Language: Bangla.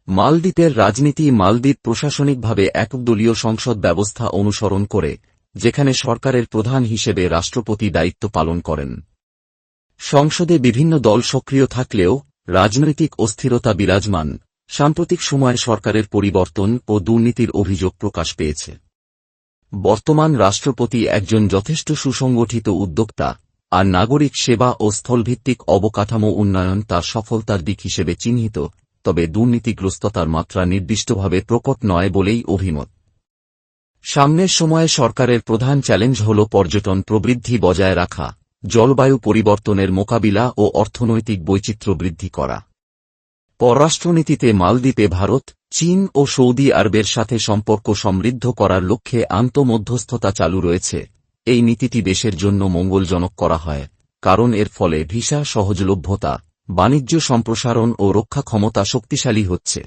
মালদ্বীপের রাজনীতি মালদ্বীপ প্রশাসনিকভাবে একদলীয় সংসদ ব্যবস্থা অনুসরণ করে, যেখানে সরকারের প্রধান হিসেবে রাষ্ট্রপতি দায়িত্ব পালন করেন। সংসদে বিভিন্ন দল সক্রিয় থাকলেও রাজনৈতিক অস্থিরতা বিরাজমান। সাম্প্রতিক সময়ে সরকারের পরিবর্তন ও দুর্নীতির অভিযোগ প্রকাশ পেয়েছে। বর্তমান রাষ্ট্রপতি একজন যথেষ্ট সুসংগঠিত উদ্যোক্তা, আর নাগরিক সেবা ও স্থলভিত্তিক অবকাঠামো উন্নয়ন তার সফলতার দিক হিসেবে চিহ্নিত, তবে দুর্নীতিগ্রস্ততার মাত্রা নির্দিষ্টভাবে প্রকট নয় বলেই অভিমত। সামনের সময়ে সরকারের প্রধান চ্যালেঞ্জ হল পর্যটন প্রবৃদ্ধি বজায় রাখা, জলবায়ু পরিবর্তনের মোকাবিলা ও অর্থনৈতিক বৈচিত্র্য বৃদ্ধি করা। পররাষ্ট্রনীতিতে মালদ্বীপে ভারত, চীন ও সৌদি আরবের সাথে সম্পর্ক সমৃদ্ধ করার লক্ষ্যে আন্তঃমধ্যস্থতা চালু রয়েছে। এই নীতিটি দেশের জন্য মঙ্গলজনক করা হয়, কারণ এর ফলে ভিসা সহজলভ্যতা, বাণিজ্য সম্প্রসারণ ও রক্ষা ক্ষমতা শক্তিশালী হচ্ছে।